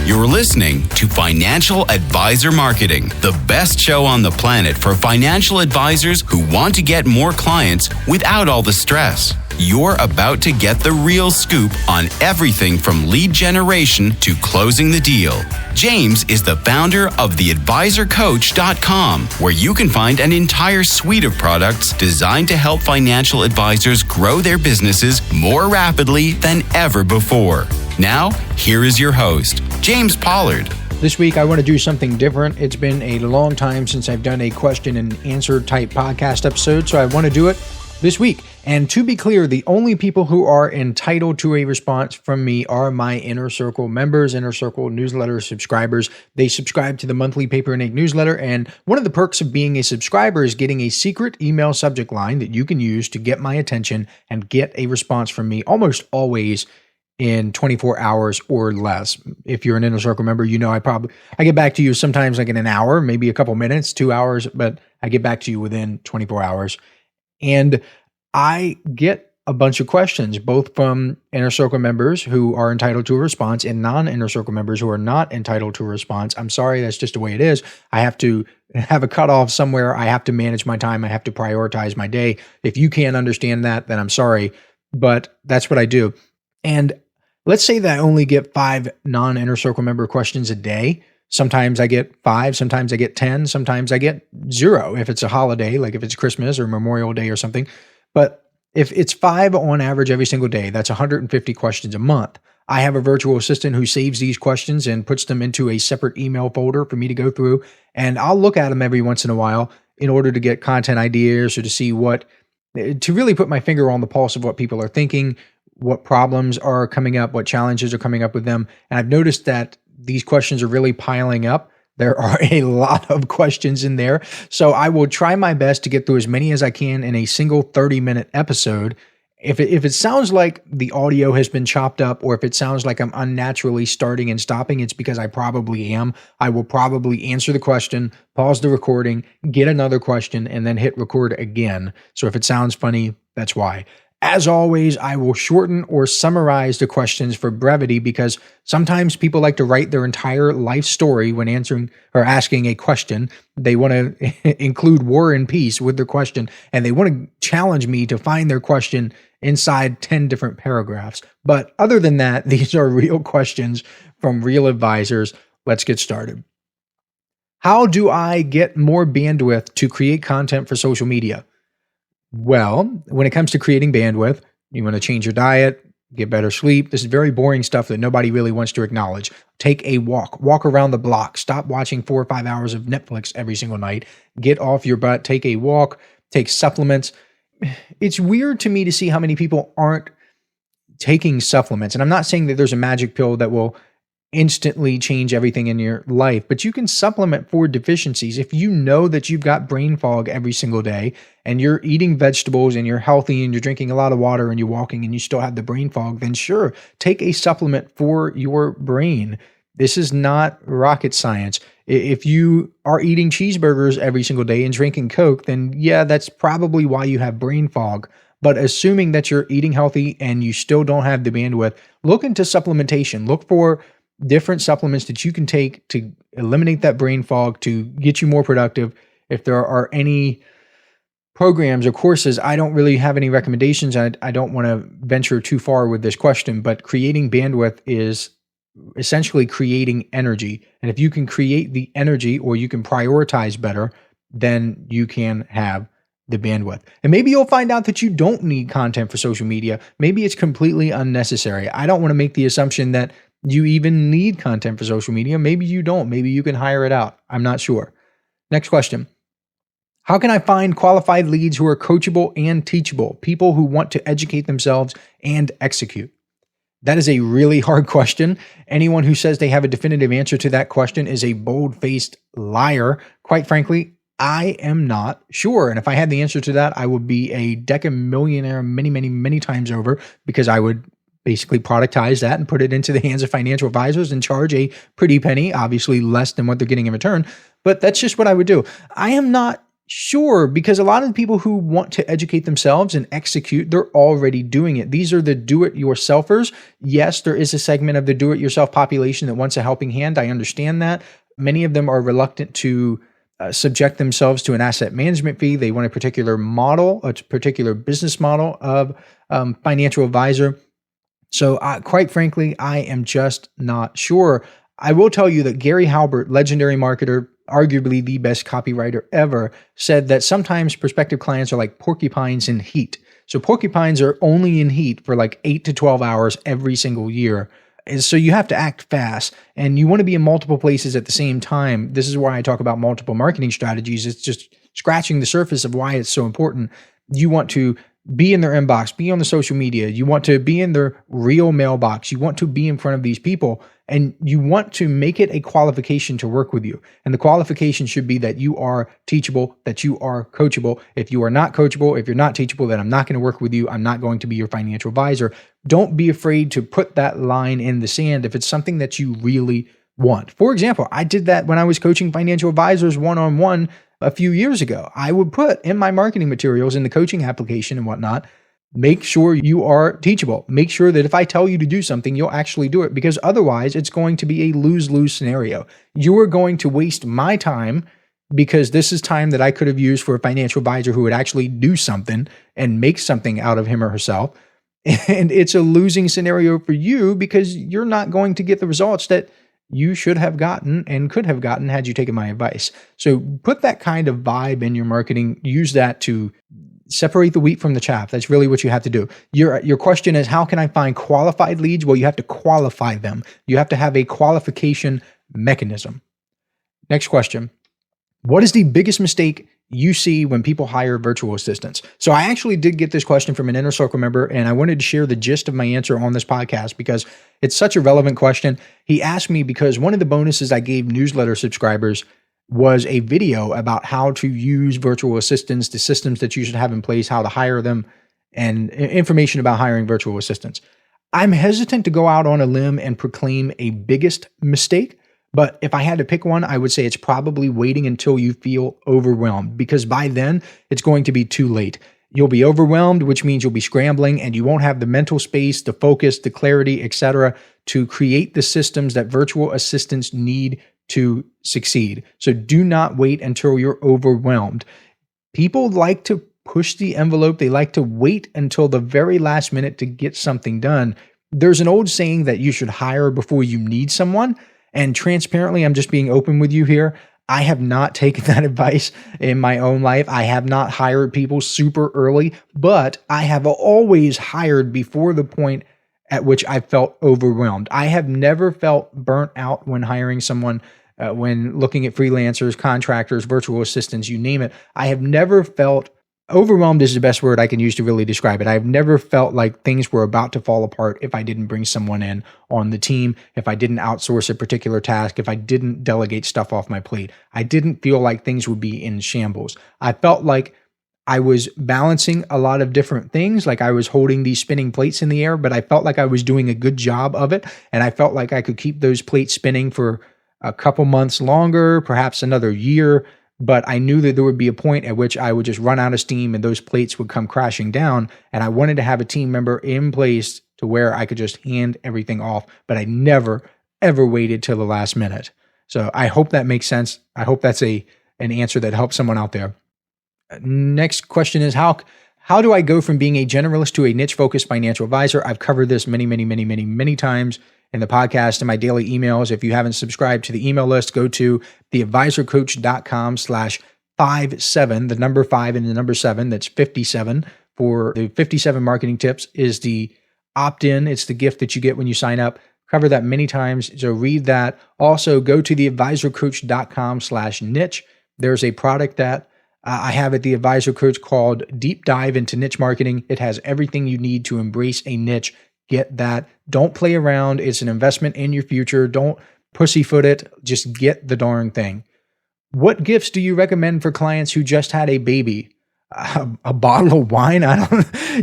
You're listening to Financial Advisor Marketing, the best show on the planet for financial advisors who want to get more clients without all the stress. You're about to get the real scoop on everything from lead generation to closing the deal. James is the founder of theadvisorcoach.com, where you can find an entire suite of products designed to help financial advisors grow their businesses more rapidly than ever before. Now, here is your host, James Pollard. This week, I want to do something different. It's been a long time since I've done a question and answer type podcast episode, so I want to do it this week. And to be clear, the only people who are entitled to a response from me are my Inner Circle members, Inner Circle newsletter subscribers. They subscribe to the monthly Paper and Ink newsletter, and one of the perks of being a subscriber is getting a secret email subject line that you can use to get my attention and get a response from me almost always in 24 hours or less. If you're an Inner Circle member, you know I get back to you sometimes like in an hour, maybe a couple minutes, 2 hours, but I get back to you within 24 hours. And I get a bunch of questions, both from Inner Circle members who are entitled to a response and non-Inner Circle members who are not entitled to a response. I'm sorry, that's just the way it is. I have to have a cutoff somewhere. I have to manage my time. I have to prioritize my day. If you can't understand that, then I'm sorry, but that's what I do. And let's say that I only get 5 non-Inner Circle member questions a day. Sometimes I get 5, sometimes I get 10, sometimes I get 0 if it's a holiday, like if it's Christmas or Memorial Day or something. But if it's 5 on average every single day, that's 150 questions a month. I have a virtual assistant who saves these questions and puts them into a separate email folder for me to go through. And I'll look at them every once in a while in order to get content ideas or to see to really put my finger on the pulse of what people are thinking, what problems are coming up, what challenges are coming up with them. And I've noticed that these questions are really piling up. There are a lot of questions in there. So I will try my best to get through as many as I can in a single 30-minute episode. If it sounds like the audio has been chopped up, or if it sounds like I'm unnaturally starting and stopping, it's because I probably am. I will probably answer the question, pause the recording, get another question, and then hit record again. So if it sounds funny, that's why. As always, I will shorten or summarize the questions for brevity because sometimes people like to write their entire life story when answering or asking a question. They want to include War and Peace with their question, and they want to challenge me to find their question inside 10 different paragraphs. But other than that, these are real questions from real advisors. Let's get started. How do I get more bandwidth to create content for social media? Well, when it comes to creating bandwidth, you want to change your diet, get better sleep. This is very boring stuff that nobody really wants to acknowledge. Take a walk around the block, stop watching 4 or 5 hours of Netflix every single night, get off your butt, take a walk, take supplements. It's weird to me to see how many people aren't taking supplements. And I'm not saying that there's a magic pill that will instantly change everything in your life, but you can supplement for deficiencies. If you know that you've got brain fog every single day and you're eating vegetables and you're healthy and you're drinking a lot of water and you're walking and you still have the brain fog, then sure, take a supplement for your brain. This is not rocket science. If you are eating cheeseburgers every single day and drinking Coke, then yeah, that's probably why you have brain fog. But assuming that you're eating healthy and you still don't have the bandwidth, look into supplementation. Look for different supplements that you can take to eliminate that brain fog, to get you more productive. If there are any programs or courses, I don't really have any recommendations. I don't want to venture too far with this question, but creating bandwidth is essentially creating energy. And if you can create the energy or you can prioritize better, then you can have the bandwidth. And maybe you'll find out that you don't need content for social media. Maybe it's completely unnecessary. I don't want to make the assumption that you even need content for social media. Maybe you don't. Maybe you can hire it out. I'm not sure. Next question. How can I find qualified leads who are coachable and teachable, people who want to educate themselves and execute? That is a really hard question. Anyone who says they have a definitive answer to that question is a bold-faced liar. Quite frankly, I am not sure. And if I had the answer to that, I would be a decamillionaire many times over, because I would basically productize that and put it into the hands of financial advisors and charge a pretty penny, obviously less than what they're getting in return. But that's just what I would do. I am not Sure, because a lot of the people who want to educate themselves and execute, they're already doing it. These are the do-it-yourselfers. Yes, there is a segment of the do-it-yourself population that wants a helping hand. I understand that. Many of them are reluctant to subject themselves to an asset management fee. They want a particular model, a particular business model of financial advisor. So quite frankly, I am just not sure. I will tell you that Gary Halbert, legendary marketer, arguably the best copywriter ever, said that sometimes prospective clients are like porcupines in heat. So porcupines are only in heat for like 8 to 12 hours every single year. And so you have to act fast, and you want to be in multiple places at the same time. This is why I talk about multiple marketing strategies. It's just scratching the surface of why it's so important. You want to be in their inbox, be on the social media. You want to be in their real mailbox. You want to be in front of these people, and you want to make it a qualification to work with you. And the qualification should be that you are teachable, that you are coachable. If you are not coachable, if you're not teachable, then I'm not going to work with you. I'm not going to be your financial advisor. Don't be afraid to put that line in the sand if it's something that you really want. For example, I did that when I was coaching financial advisors one-on-one a few years ago. I would put in my marketing materials in the coaching application and whatnot, make sure you are teachable. Make sure that if I tell you to do something, you'll actually do it, because otherwise it's going to be a lose-lose scenario. You are going to waste my time, because this is time that I could have used for a financial advisor who would actually do something and make something out of him or herself. And it's a losing scenario for you, because you're not going to get the results that you should have gotten and could have gotten had you taken my advice. So put that kind of vibe in your marketing. Use that to separate the wheat from the chaff. That's really what you have to do. Your question is, how can I find qualified leads? Well, you have to qualify them. You have to have a qualification mechanism. Next question. What is the biggest mistake you see when people hire virtual assistants? So I actually did get this question from an Inner Circle member, and I wanted to share the gist of my answer on this podcast because it's such a relevant question. He asked me because one of the bonuses I gave newsletter subscribers was a video about how to use virtual assistants, the systems that you should have in place, how to hire them, and information about hiring virtual assistants. I'm hesitant to go out on a limb and proclaim a biggest mistake, but if I had to pick one, I would say it's probably waiting until you feel overwhelmed, because by then it's going to be too late. You'll be overwhelmed, which means you'll be scrambling, and you won't have the mental space, the focus, the clarity, etc., to create the systems that virtual assistants need to succeed. So do not wait until you're overwhelmed. People like to push the envelope. They like to wait until the very last minute to get something done. There's an old saying that you should hire before you need someone. And transparently, I'm just being open with you here. I have not taken that advice in my own life. I have not hired people super early, but I have always hired before the point at which I felt overwhelmed. I have never felt burnt out when hiring someone, when looking at freelancers, contractors, virtual assistants, you name it. I have never felt overwhelmed is the best word I can use to really describe it. I've never felt like things were about to fall apart if I didn't bring someone in on the team, if I didn't outsource a particular task, if I didn't delegate stuff off my plate. I didn't feel like things would be in shambles. I felt like I was balancing a lot of different things, like I was holding these spinning plates in the air, but I felt like I was doing a good job of it. And I felt like I could keep those plates spinning for a couple months longer, perhaps another year. But I knew that there would be a point at which I would just run out of steam and those plates would come crashing down. And I wanted to have a team member in place to where I could just hand everything off. But I never, ever waited till the last minute. So I hope that makes sense. I hope that's an answer that helps someone out there. Next question is, how do I go from being a generalist to a niche-focused financial advisor? I've covered this many times in the podcast and my daily emails. If you haven't subscribed to the email list, go to theadvisorcoach.com/57, the number 5 and the number 7, that's 57. For the 57 marketing tips is the opt-in. It's the gift that you get when you sign up. Cover that many times, so read that. Also, go to theadvisorcoach.com/niche. There's a product that I have at The Advisor Coach called Deep Dive into Niche Marketing. It has everything you need to embrace a niche. Get that. Don't play around. It's an investment in your future. Don't pussyfoot it. Just get the darn thing. What gifts do you recommend for clients who just had a baby? A bottle of wine?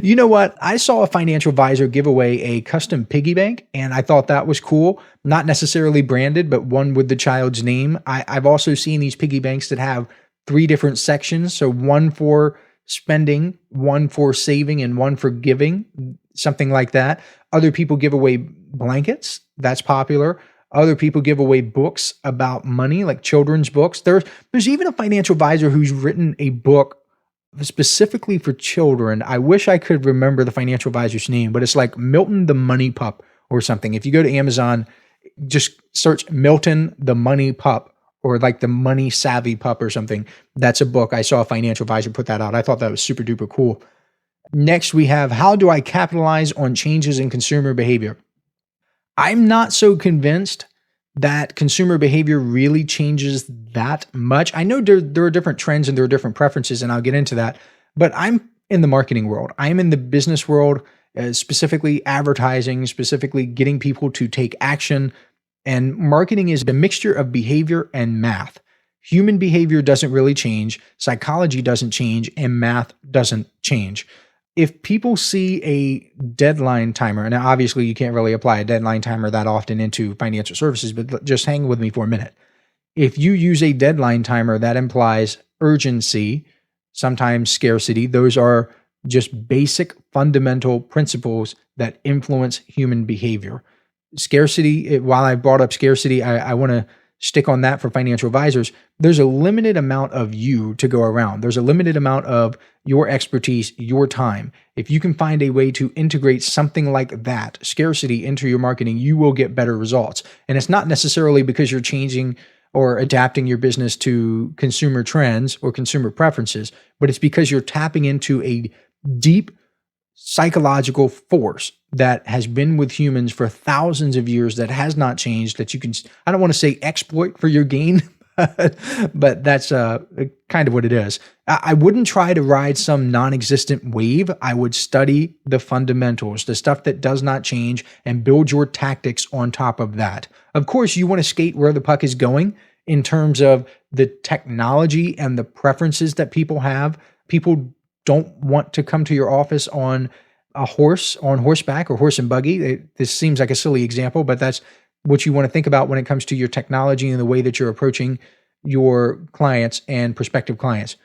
You know what? I saw a financial advisor give away a custom piggy bank, and I thought that was cool. Not necessarily branded, but one with the child's name. I've also seen these piggy banks that have 3 different sections. So one for spending, one for saving, and one for giving, something like that. Other people give away blankets. That's popular. Other people give away books about money, like children's books. There's even a financial advisor who's written a book specifically for children. I wish I could remember the financial advisor's name, but it's like Milton the Money Pup or something. If you go to Amazon, just search Milton the Money Pup or like the Money Savvy Pup or something. That's a book. I saw a financial advisor put that out. I thought that was super duper cool. Next, we have how do I capitalize on changes in consumer behavior? I'm not so convinced that consumer behavior really changes that much. I know there are different trends and there are different preferences, and I'll get into that, but I'm in the marketing world. I'm in the business world, specifically advertising, specifically getting people to take action. And marketing is a mixture of behavior and math. Human behavior doesn't really change, psychology doesn't change, and math doesn't change. If people see a deadline timer, and obviously you can't really apply a deadline timer that often into financial services, but just hang with me for a minute. If you use a deadline timer, that implies urgency, sometimes scarcity. Those are just basic fundamental principles that influence human behavior. Scarcity, while I brought up scarcity, I want to stick on that for financial advisors. There's a limited amount of you to go around. There's a limited amount of your expertise, your time. If you can find a way to integrate something like that, scarcity, into your marketing, you will get better results. And it's not necessarily because you're changing or adapting your business to consumer trends or consumer preferences, but it's because you're tapping into a deep psychological force that has been with humans for thousands of years that has not changed, that you can, I don't want to say exploit for your gain, but that's kind of what it is. I wouldn't try to ride some non-existent wave. I would study the fundamentals, the stuff that does not change, and build your tactics on top of that. Of course, you want to skate where the puck is going in terms of the technology and the preferences that people have. People don't want to come to your office on a horse, on horseback or horse and buggy. This seems like a silly example, but that's what you want to think about when it comes to your technology and the way that you're approaching your clients and prospective clients.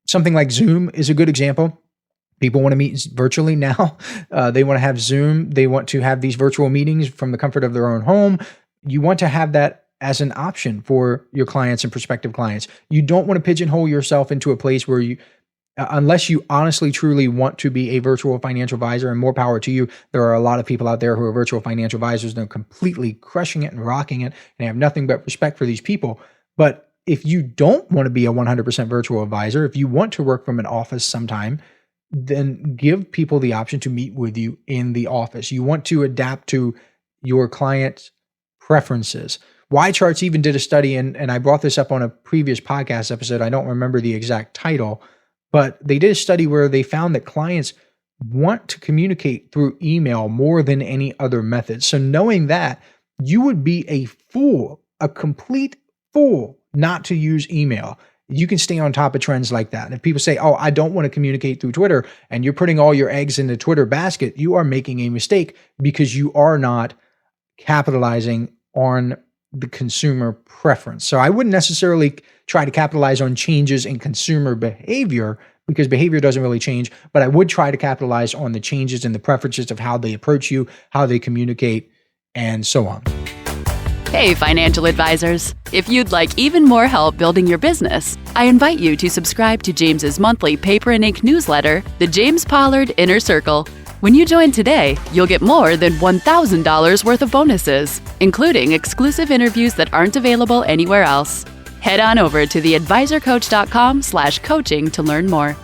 Something like Zoom is a good example. People want to meet virtually now. They want to have Zoom. They want to have these virtual meetings from the comfort of their own home. You want to have that as an option for your clients and prospective clients. You don't want to pigeonhole yourself into a place where you, unless you honestly, truly want to be a virtual financial advisor, and more power to you. There are a lot of people out there who are virtual financial advisors and they're completely crushing it and rocking it, and I have nothing but respect for these people. But if you don't want to be a 100% virtual advisor, if you want to work from an office sometime, then give people the option to meet with you in the office. You want to adapt to your client's preferences. Y-Charts even did a study, and I brought this up on a previous podcast episode. I don't remember the exact title, but they did a study where they found that clients want to communicate through email more than any other method. So knowing that, you would be a fool, a complete fool, not to use email. You can stay on top of trends like that. And if people say, oh, I don't want to communicate through Twitter, and you're putting all your eggs in the Twitter basket, you are making a mistake because you are not capitalizing on the consumer preference. So I wouldn't necessarily try to capitalize on changes in consumer behavior because behavior doesn't really change, but I would try to capitalize on the changes in the preferences of how they approach you, how they communicate, and so on. Hey, financial advisors. If you'd like even more help building your business, I invite you to subscribe to James's monthly paper and ink newsletter, The James Pollard Inner Circle. When you join today, you'll get more than $1,000 worth of bonuses, including exclusive interviews that aren't available anywhere else. Head on over to theadvisorcoach.com/coaching to learn more.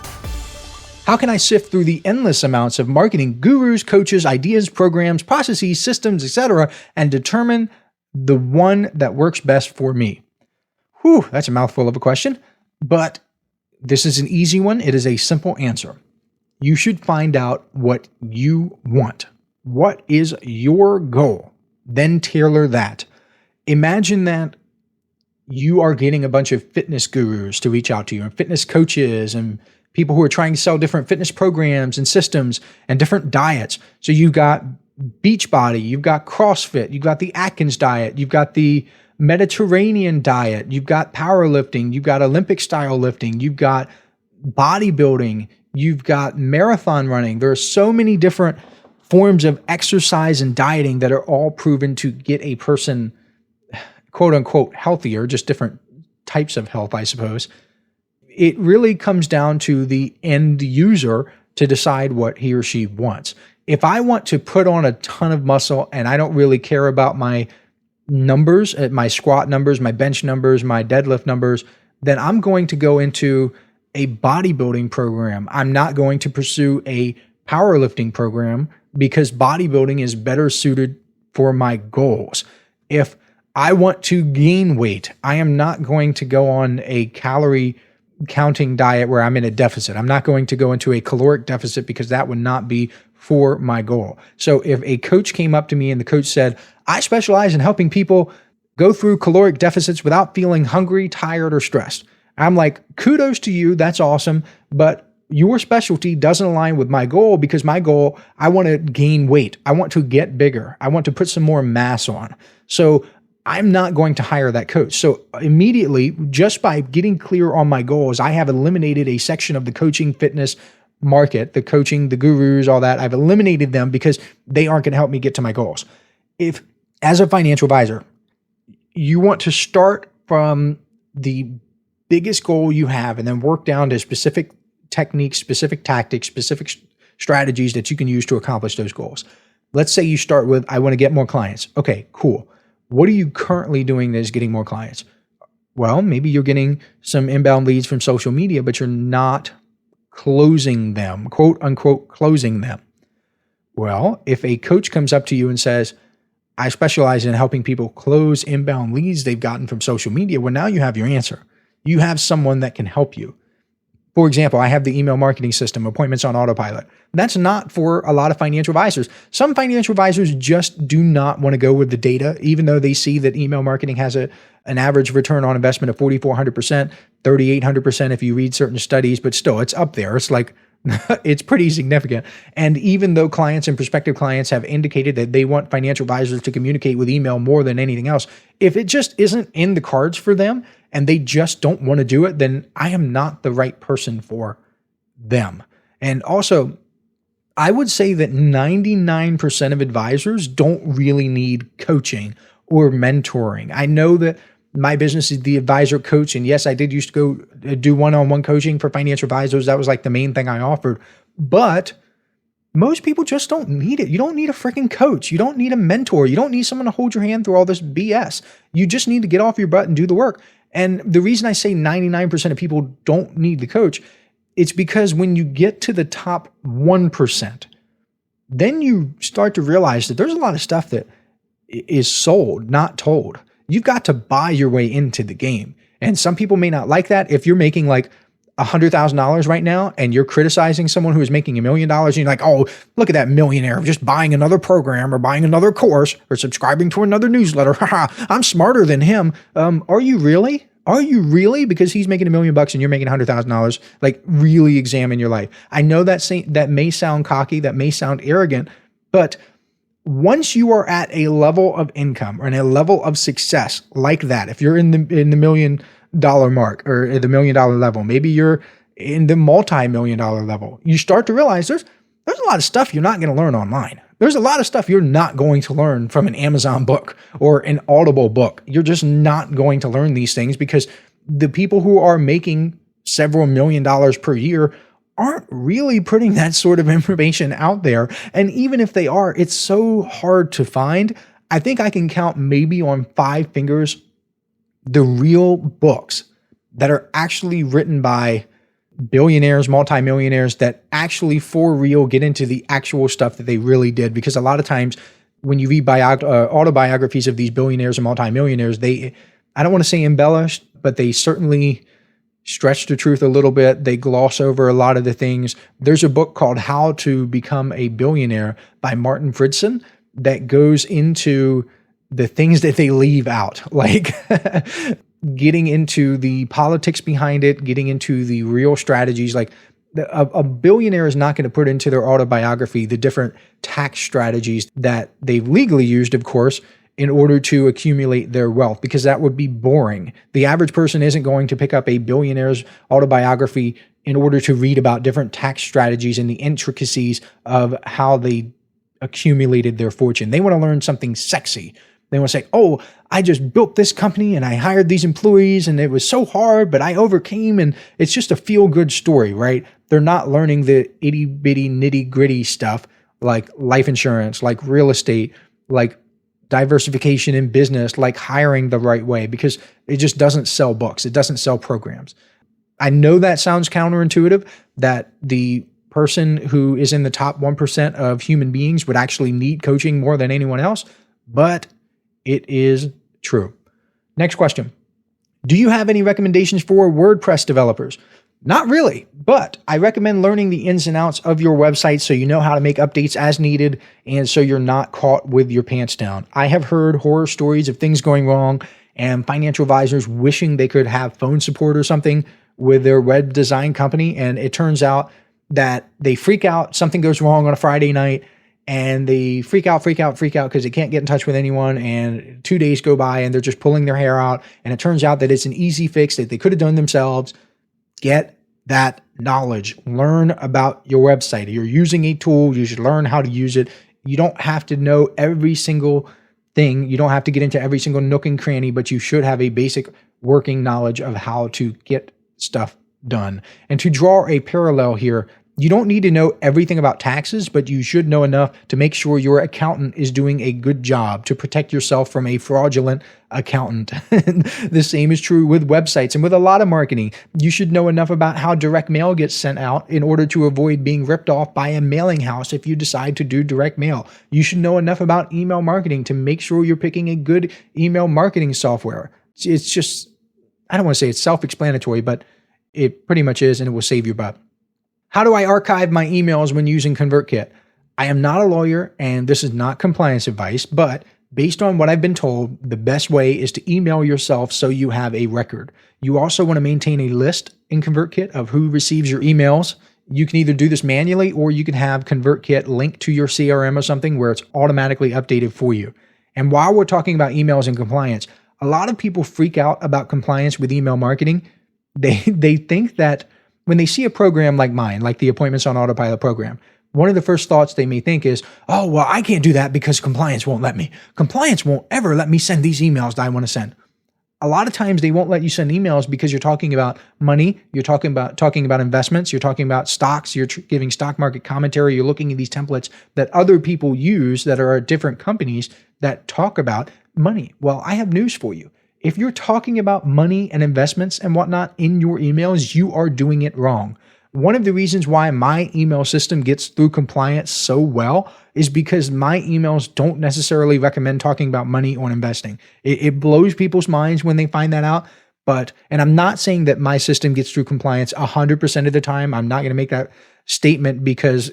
How can I sift through the endless amounts of marketing gurus, coaches, ideas, programs, processes, systems, etc., and determine the one that works best for me? Whew, that's a mouthful of a question, but this is an easy one. It is a simple answer. You should find out what you want. What is your goal? Then tailor that. Imagine that you are getting a bunch of fitness gurus to reach out to you, and fitness coaches and people who are trying to sell different fitness programs and systems and different diets. So you've got Beachbody, you've got CrossFit, you've got the Atkins diet, you've got the Mediterranean diet, you've got powerlifting, you've got Olympic style lifting, you've got bodybuilding, you've got marathon running. There are so many different forms of exercise and dieting that are all proven to get a person, quote unquote, healthier, just different types of health, I suppose. It really comes down to the end user to decide what he or she wants. If I want to put on a ton of muscle and I don't really care about my numbers, my squat numbers, my bench numbers, my deadlift numbers, then I'm going to go into a bodybuilding program. I'm not going to pursue a powerlifting program because bodybuilding is better suited for my goals. If I want to gain weight, I am not going to go on a calorie counting diet where I'm in a deficit. I'm not going to go into a caloric deficit because that would not be for my goal. So if a coach came up to me and the coach said, I specialize in helping people go through caloric deficits without feeling hungry, tired, or stressed, I'm like, kudos to you. That's awesome. But your specialty doesn't align with my goal because my goal, I want to gain weight. I want to get bigger. I want to put some more mass on. So I'm not going to hire that coach. So immediately, just by getting clear on my goals, I have eliminated a section of the coaching fitness market, the coaching, the gurus, all that. I've eliminated them because they aren't going to help me get to my goals. If, as a financial advisor, you want to start from the biggest goal you have and then work down to specific techniques, specific tactics, specific strategies that you can use to accomplish those goals. Let's say you start with, I want to get more clients. Okay, cool. What are you currently doing that is getting more clients? Well, maybe you're getting some inbound leads from social media, but you're not closing them, quote unquote, closing them. Well, if a coach comes up to you and says, I specialize in helping people close inbound leads they've gotten from social media, well, now you have your answer. You have someone that can help you. For example, I have the email marketing system, Appointments on Autopilot. That's not for a lot of financial advisors. Some financial advisors just do not want to go with the data, even though they see that email marketing has an average return on investment of 4,400%, 3,800% if you read certain studies, but still it's up there. It's like, it's pretty significant. And even though clients and prospective clients have indicated that they want financial advisors to communicate with email more than anything else, if it just isn't in the cards for them and they just don't want to do it, then I am not the right person for them. And also, I would say that 99% of advisors don't really need coaching or mentoring. I know that my business is the advisor coach. And yes, I did used to go do one-on-one coaching for financial advisors. That was like the main thing I offered. But most people just don't need it. You don't need a freaking coach. You don't need a mentor. You don't need someone to hold your hand through all this BS. You just need to get off your butt and do the work. And the reason I say 99% of people don't need the coach, it's because when you get to the top 1%, then you start to realize that there's a lot of stuff that is sold, not told. You've got to buy your way into the game. And some people may not like that. If you're making like $100,000 right now and you're criticizing someone who is making $1 million and you're like, oh, look at that millionaire just buying another program or buying another course or subscribing to another newsletter. I'm smarter than him. Are you really? Are you really? Because he's making $1 million and you're making $100,000. Like, really examine your life. I know that may sound cocky, that may sound arrogant, but once you are at a level of income or in a level of success like that, if you're in the $1 million mark or the $1 million level, maybe you're in the multi-million-dollar level, you start to realize there's a lot of stuff you're not going to learn online. There's a lot of stuff you're not going to learn from an Amazon book or an Audible book. You're just not going to learn these things because the people who are making several $1 million per year aren't really putting that sort of information out there. And even if they are, it's so hard to find. I think I can count maybe on 5 fingers the real books that are actually written by billionaires, multimillionaires that actually for real get into the actual stuff that they really did. Because a lot of times when you read autobiographies of these billionaires and multimillionaires, I don't want to say embellished, but they certainly stretch the truth a little bit. They gloss over a lot of the things. There's a book called How to Become a Billionaire by Martin Fridson that goes into the things that they leave out, like getting into the politics behind it, getting into the real strategies. Like a billionaire is not going to put into their autobiography the different tax strategies that they've legally used, of course, in order to accumulate their wealth, because that would be boring. The average person isn't going to pick up a billionaire's autobiography in order to read about different tax strategies and the intricacies of how they accumulated their fortune. They want to learn something sexy. They want to say, oh, I just built this company and I hired these employees and it was so hard, but I overcame. And it's just a feel-good story, right? They're not learning the itty-bitty nitty-gritty stuff like life insurance, like real estate, like diversification in business, like hiring the right way, because it just doesn't sell books. It doesn't sell programs. I know that sounds counterintuitive, that the person who is in the top 1% of human beings would actually need coaching more than anyone else, but it is true. Next question. Do you have any recommendations for WordPress developers? Not really, but I recommend learning the ins and outs of your website so you know how to make updates as needed and so you're not caught with your pants down. I have heard horror stories of things going wrong and financial advisors wishing they could have phone support or something with their web design company, and it turns out that they freak out, something goes wrong on a Friday night, and they freak out because they can't get in touch with anyone, and 2 days go by and they're just pulling their hair out, and it turns out that it's an easy fix that they could have done themselves. Get that knowledge. Learn about your website. If you're using a tool, you should learn how to use it. You don't have to know every single thing. You don't have to get into every single nook and cranny, but you should have a basic working knowledge of how to get stuff done. And to draw a parallel here, you don't need to know everything about taxes, but you should know enough to make sure your accountant is doing a good job to protect yourself from a fraudulent accountant. The same is true with websites and with a lot of marketing. You should know enough about how direct mail gets sent out in order to avoid being ripped off by a mailing house if you decide to do direct mail. You should know enough about email marketing to make sure you're picking a good email marketing software. It's just, I don't want to say it's self-explanatory, but it pretty much is, and it will save your butt. How do I archive my emails when using Convertkit? I am not a lawyer, and this is not compliance advice, but based on what I've been told, the best way is to email yourself so you have a record. You also want to maintain a list in Convertkit of who receives your emails. You can either do this manually, or you can have Convertkit linked to your CRM or something where it's automatically updated for you. And while we're talking about emails and compliance, a lot of people freak out about compliance with email marketing. They think that when they see a program like mine, like the Appointments on Autopilot program, one of the first thoughts they may think is, oh, well, I can't do that because compliance won't let me. Compliance won't ever let me send these emails that I want to send. A lot of times they won't let you send emails because you're talking about money, you're talking about investments, you're talking about stocks, you're giving stock market commentary, you're looking at these templates that other people use that are at different companies that talk about money. Well, I have news for you. If you're talking about money and investments and whatnot in your emails, you are doing it wrong. One of the reasons why my email system gets through compliance so well is because my emails don't necessarily recommend talking about money or investing. It blows people's minds when they find that out. And I'm not saying that my system gets through compliance 100% of the time. I'm not going to make that statement because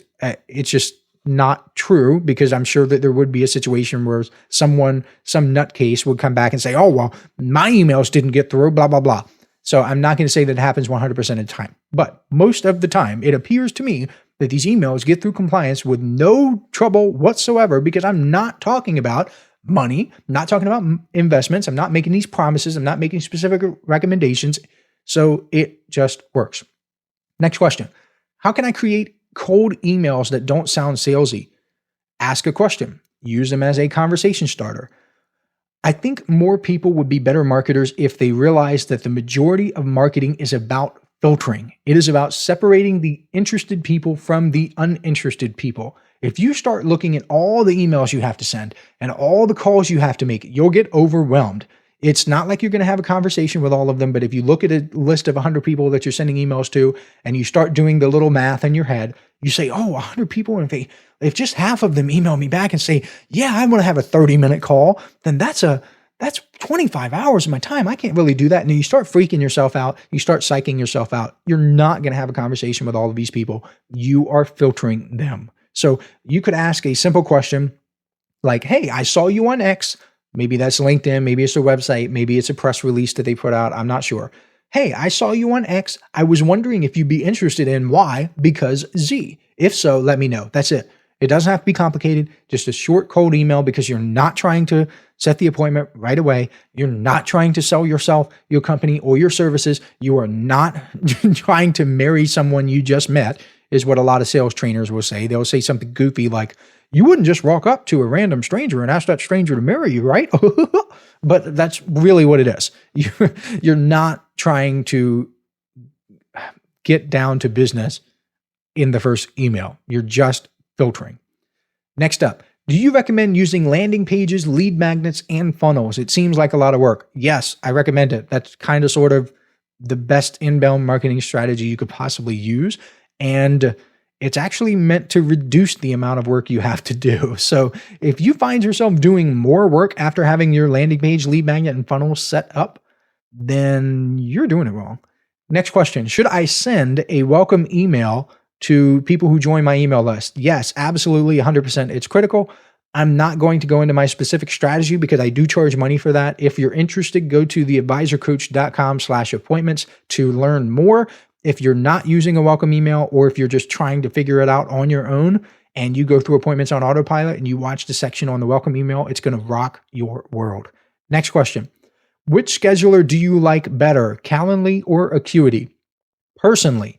it's just not true, because I'm sure that there would be a situation where some nutcase would come back and say, oh, well, my emails didn't get through, blah, blah, blah. So I'm not going to say that it happens 100% of the time. But most of the time, it appears to me that these emails get through compliance with no trouble whatsoever, because I'm not talking about money, not talking about investments. I'm not making these promises. I'm not making specific recommendations. So it just works. Next question. How can I create cold emails that don't sound salesy? Ask a question. Use them as a conversation starter. I think more people would be better marketers if they realized that the majority of marketing is about filtering. It is about separating the interested people from the uninterested people. If you start looking at all the emails you have to send and all the calls you have to make, you'll get overwhelmed. It's not like you're going to have a conversation with all of them, but if you look at a list of 100 people that you're sending emails to and you start doing the little math in your head, you say, oh, 100 people, and if just half of them email me back and say, yeah, I want to have a 30-minute call, then that's 25 hours of my time. I can't really do that. And you start freaking yourself out. You start psyching yourself out. You're not going to have a conversation with all of these people. You are filtering them. So you could ask a simple question like, hey, I saw you on X. Maybe that's LinkedIn. Maybe it's a website. Maybe it's a press release that they put out. I'm not sure. Hey, I saw you on X. I was wondering if you'd be interested in Y because Z. If so, let me know. That's it. It doesn't have to be complicated, just a short, cold email, because you're not trying to set the appointment right away. You're not trying to sell yourself, your company, or your services. You are not trying to marry someone you just met, is what a lot of sales trainers will say. They'll say something goofy like, you wouldn't just walk up to a random stranger and ask that stranger to marry you, right? But that's really what it is. You're not trying to get down to business in the first email. You're just filtering. Next up, do you recommend using landing pages, lead magnets, and funnels? It seems like a lot of work. Yes, I recommend it. That's kind of sort of the best inbound marketing strategy you could possibly use. And it's actually meant to reduce the amount of work you have to do. So if you find yourself doing more work after having your landing page, lead magnet, and funnel set up, then you're doing it wrong. Next question. Should I send a welcome email to people who join my email list? Yes, absolutely, 100%. It's critical. I'm not going to go into my specific strategy because I do charge money for that. If you're interested, go to theadvisorcoach.com/appointments to learn more. If you're not using a welcome email, or if you're just trying to figure it out on your own and you go through appointments on autopilot and you watch the section on the welcome email, it's going to rock your world. Next question. Which scheduler do you like better, Calendly or Acuity? Personally,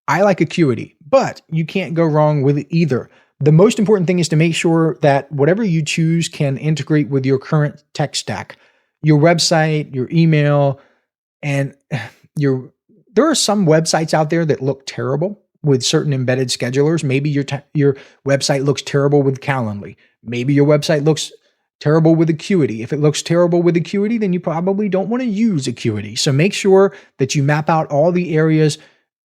I like Acuity, but you can't go wrong with either. The most important thing is to make sure that whatever you choose can integrate with your current tech stack, your website, your email, and there are some websites out there that look terrible with certain embedded schedulers. Maybe your website looks terrible with Calendly. Maybe your website looks terrible with Acuity. If it looks terrible with Acuity, then you probably don't want to use Acuity. So make sure that you map out all the areas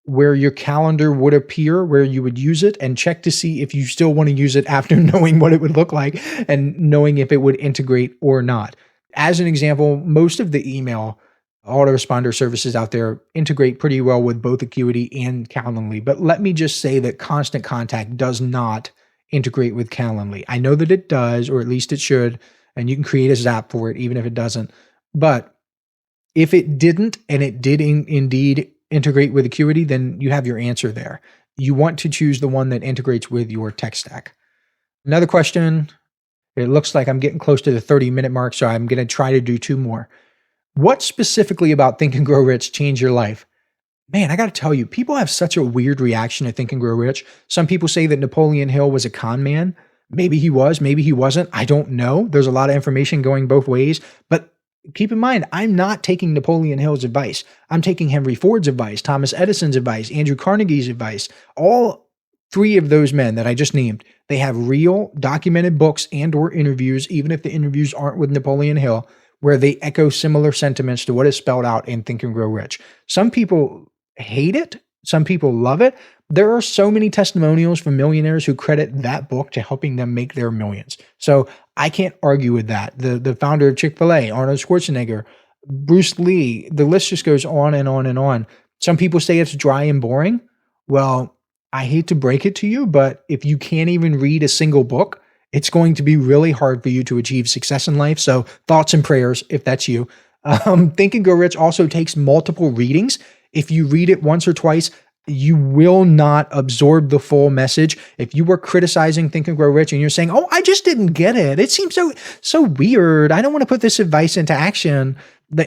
where your calendar would appear, where you would use it, and check to see if you still want to use it after knowing what it would look like and knowing if it would integrate or not. As an example, most of the email autoresponder services out there integrate pretty well with both Acuity and Calendly. But let me just say that Constant Contact does not integrate with Calendly. I know that it does, or at least it should, and you can create a Zap for it, even if it doesn't. But if it didn't, and it did indeed integrate with Acuity, then you have your answer there. You want to choose the one that integrates with your tech stack. Another question. It looks like I'm getting close to the 30-minute mark, so I'm going to try to do two more. What specifically about Think and Grow Rich changed your life? Man, I got to tell you, people have such a weird reaction to Think and Grow Rich. Some people say that Napoleon Hill was a con man. Maybe he was, maybe he wasn't. I don't know. There's a lot of information going both ways. But keep in mind, I'm not taking Napoleon Hill's advice. I'm taking Henry Ford's advice, Thomas Edison's advice, Andrew Carnegie's advice. All three of those men that I just named, they have real documented books and or interviews, even if the interviews aren't with Napoleon Hill, where they echo similar sentiments to what is spelled out in Think and Grow Rich. Some people hate it. Some people love it. There are so many testimonials from millionaires who credit that book to helping them make their millions. So I can't argue with that. The founder of Chick-fil-A, Arnold Schwarzenegger, Bruce Lee, the list just goes on and on and on. Some people say it's dry and boring. Well, I hate to break it to you, but if you can't even read a single book, it's going to be really hard for you to achieve success in life. So thoughts and prayers, if that's you. Think and Grow Rich also takes multiple readings. If you read it once or twice, you will not absorb the full message. If you were criticizing Think and Grow Rich and you're saying, oh, I just didn't get it. It seems so weird. I don't want to put this advice into action.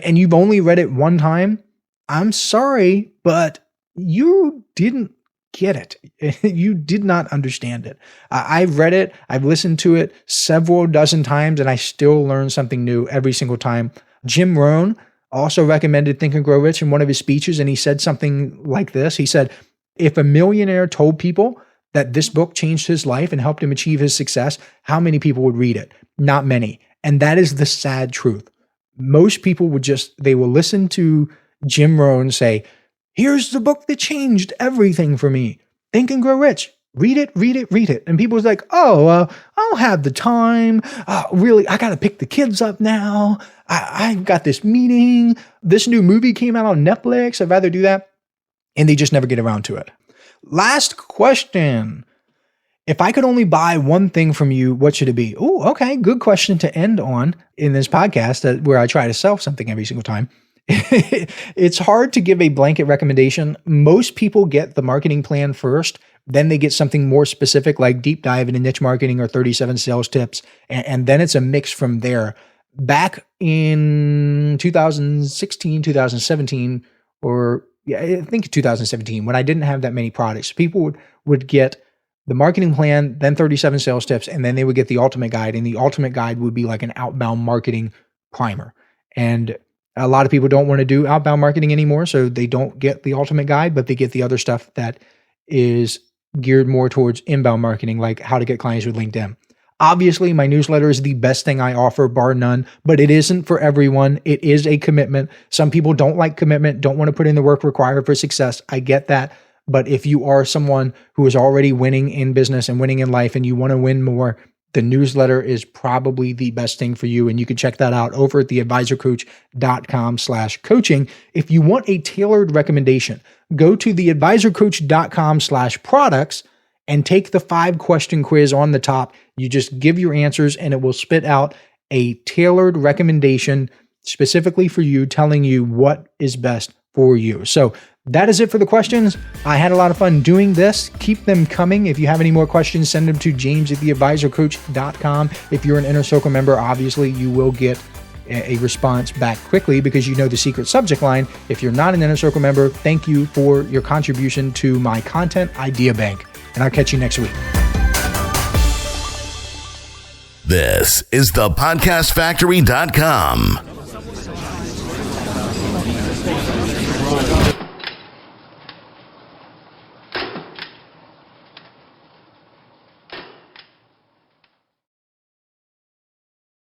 And you've only read it one time. I'm sorry, but you didn't get it. You did not understand it. I've read it. I've listened to it several dozen times, and I still learn something new every single time. Jim Rohn also recommended Think and Grow Rich in one of his speeches, and he said something like this. He said, if a millionaire told people that this book changed his life and helped him achieve his success, how many people would read it? Not many. And that is the sad truth. Most people they will listen to Jim Rohn say, here's the book that changed everything for me. Think and Grow Rich. Read it, read it, read it. And people was like, I don't have the time. Really, I got to pick the kids up now. I've got this meeting. This new movie came out on Netflix. I'd rather do that. And they just never get around to it. Last question. If I could only buy one thing from you, what should it be? Oh, okay. Good question to end on in this podcast where I try to sell something every single time. It's hard to give a blanket recommendation. Most people get the marketing plan first, Then they get something more specific like deep dive into niche marketing or 37 sales tips. And then it's a mix from there. Back in 2016, 2017, or I think 2017, when I didn't have that many products, people would get the marketing plan, then 37 sales tips, and then they would get the ultimate guide. And the ultimate guide would be like an outbound marketing primer. And a lot of people don't want to do outbound marketing anymore, so they don't get the ultimate guide, but they get the other stuff that is geared more towards inbound marketing, like how to get clients with LinkedIn. Obviously, my newsletter is the best thing I offer, bar none, but it isn't for everyone. It is a commitment. Some people don't like commitment, don't want to put in the work required for success. I get that. But if you are someone who is already winning in business and winning in life and you want to win more, the newsletter is probably the best thing for you. And you can check that out over at theadvisorcoach.com/coaching. If you want a tailored recommendation, go to theadvisorcoach.com/products and take the 5-question quiz on the top. You just give your answers and it will spit out a tailored recommendation specifically for you, telling you what is best for you. So that is it for the questions. I had a lot of fun doing this. Keep them coming. If you have any more questions, send them to james@theadvisorcoach.com. If you're an Inner Circle member, obviously you will get a response back quickly because you know the secret subject line. If you're not an Inner Circle member, thank you for your contribution to my content idea bank. And I'll catch you next week. This is thepodcastfactory.com.